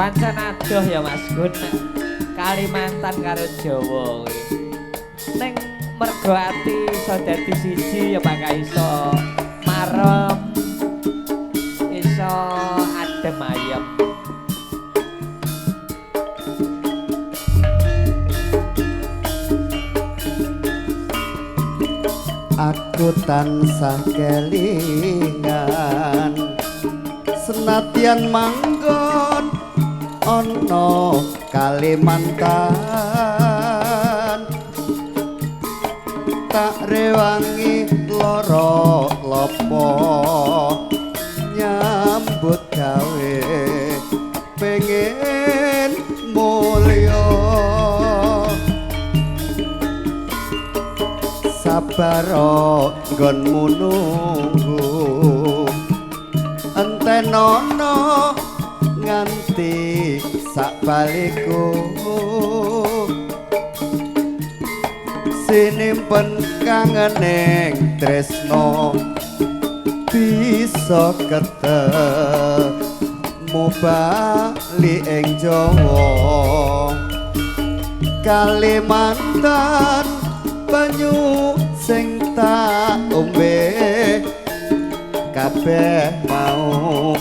Pancen adoh ya Mas Gun Kalimantan karo Jawa ning mergo ati iso dadi siji ya bakal iso marem iso adem ayem. Aku tansah kelingan senadyan manggon ana Kalimantan tak rewangi lara lopo nyambut gawe pengen mulya sabar nggonmu nunggu entenono nganti sakbaliku sinimpen kangening tresno bisa ketemu bali ing Jawa Kalimantan banyu sing tak ombe kabeh mau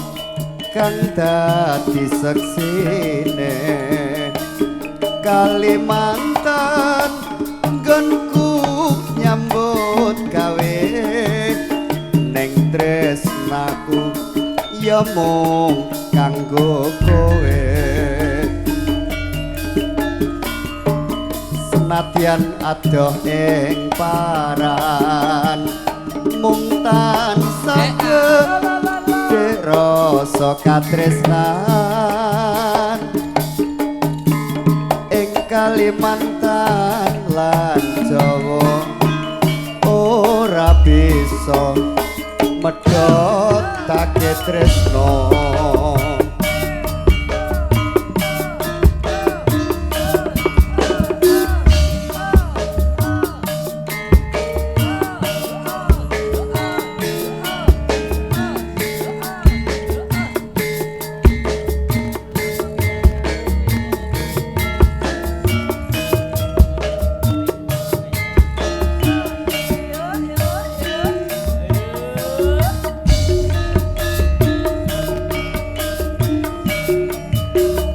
kang dadi seksine Kalimantan nggonku nyambut gawe ning tresnaku ya mung kanggo kowe senadyan adoh ing paran mung tansah rasa katresnan ing Kalimantan lan Jawa ora bisa medhot take tresno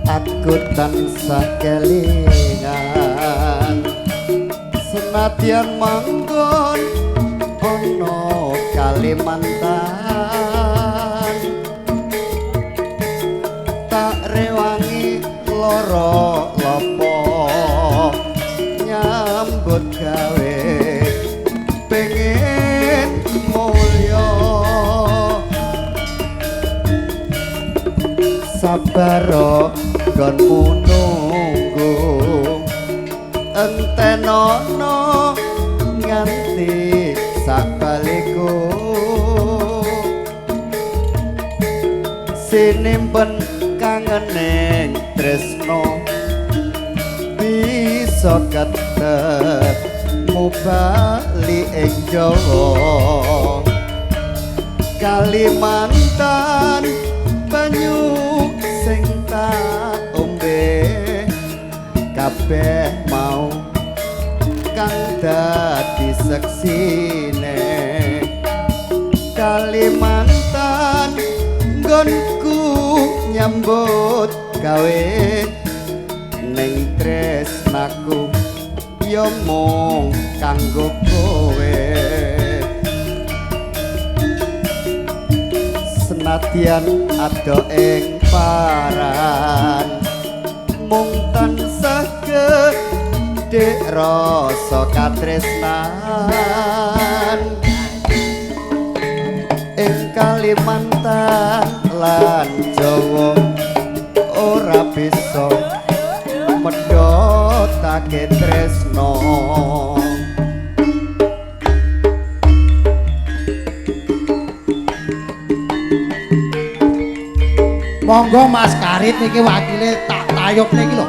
aku tansah kelingan senadyan manggon ana Kalimantan tak rewangi lara lopo nyambut gawe pengen mulya sabar nggonmu nunggu entenono nganti sakbaliku sinimpen kangening tresno bisa ketemu bali ing Jawa Kalimantan banyu sing tak ombe kabeh mau kang dadi seksine Kalimantan nggonku nyambut gawe ning tresnaku ya mung kanggo kowe senadyan ado ing paran mung tansah gedhe rasa katresnan ing Kalimantan lan Jawa ora bisa medhotake tresno monggo Mas Karit niki wakile tak tayub niki lho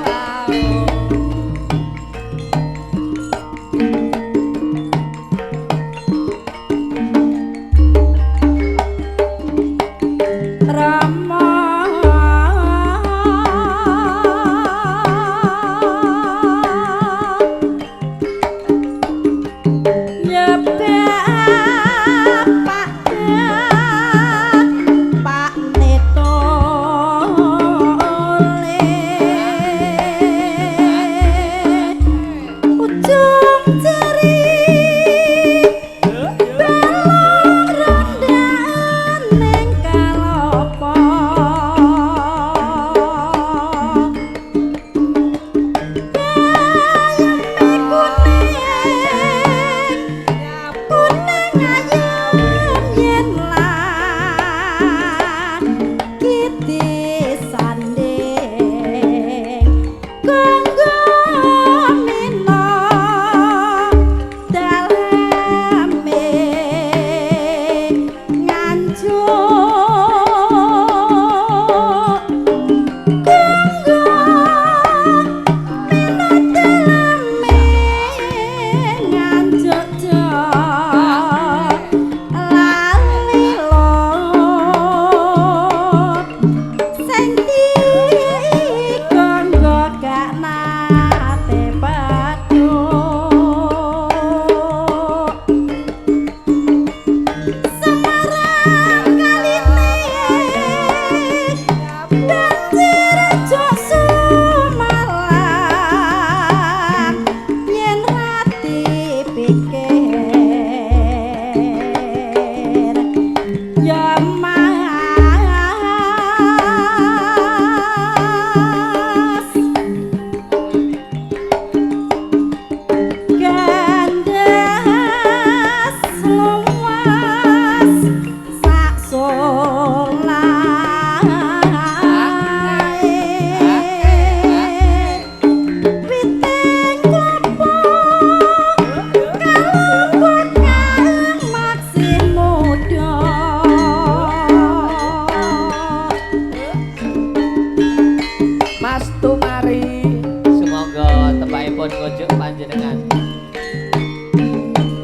tumari semoga tepakipun ngunjuk panjenengan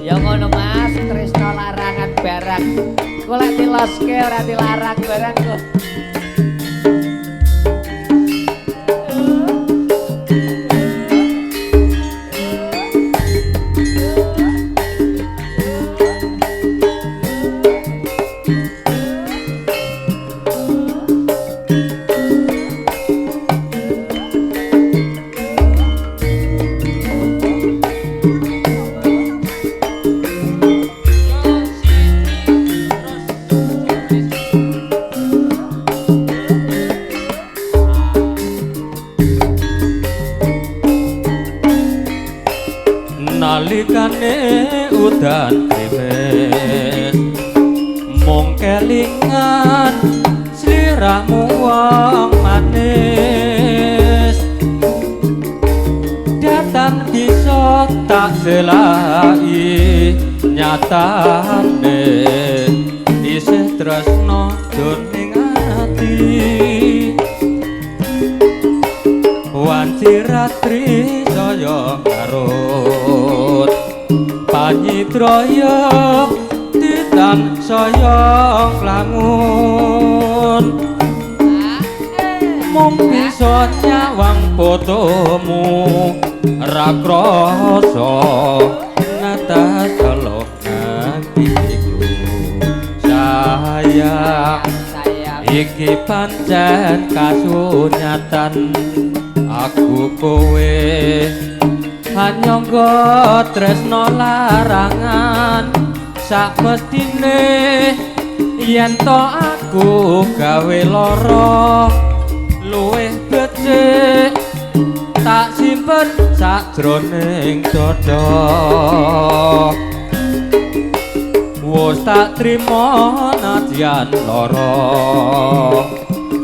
ya ngono Mas tresno larangan barang kula tiloske ora dilarang barang kok nalikane udan krimis mung kelingan sliramu wong manis datang bisa tak selai nyatane isih tresno doning ati wanci ratri saya ngarut panyitraya titan saya nglamun mung bisa nyawang fotomu ra krasa ngatas telok atiku sayang iki pancen kasunyatan aku kowe hanyangga tresno larangan sak mestine yen to aku gawe lara luwih becik tak simpen sakjroning dada wis tak trima nadyan lara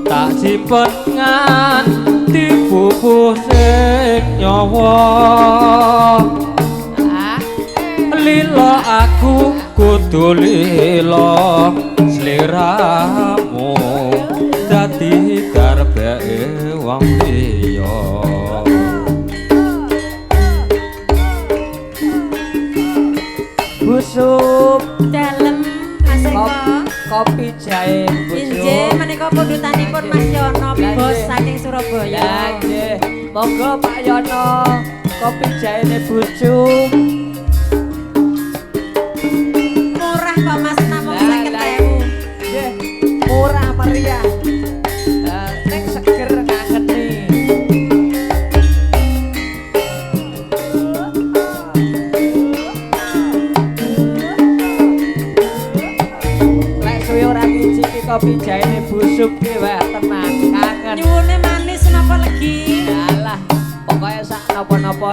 tak simpen nganti pupuh sing nyawa lila aku kudu lila sliramu dadi karepe wong liya busuk dalem Mas Eko kopi jahe busuk injih menika pundutanipun Mas Yono bos saking Surabaya nggih monggo Pak Yono kopi jahene busuk murah kok Mas namung 50.000 nggih murah meriah ning seger ngangeni lek suwe ora ngicipi kopi jahene busuk ki wae tenan kangen nyuwune manis napa legi alah pokoknya sak napa-napa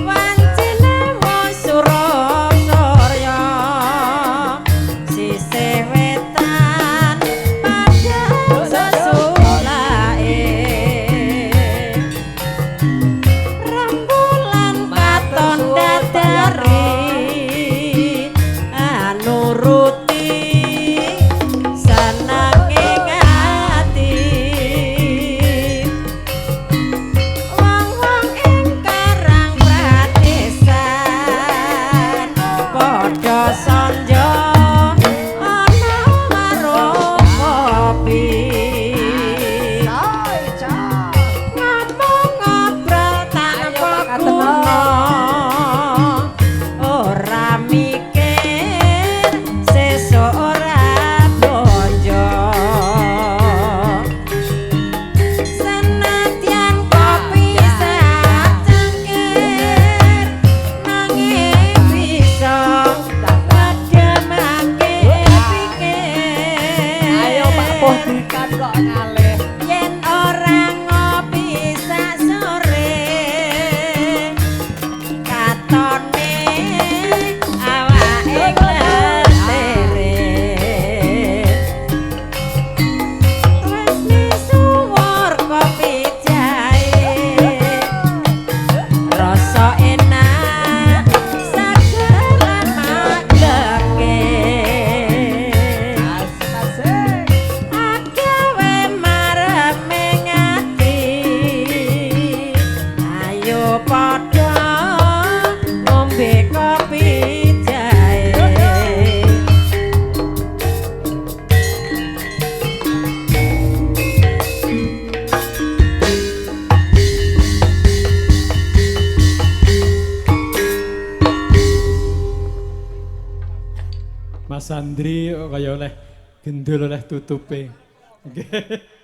wancine wong Surabaya sisih wetan padha sesulae rembulan katon dadari nuruti senenging ati wong-wong ing Karang Pratesan padha sanja ana warung kopi ngomong ngobrol tanpa guna ora mikir sesuk ora bojo senadyan kopi sak cangkir nanging bisa Mas Andri kaya oleh gendul oleh tutupe. Nggih.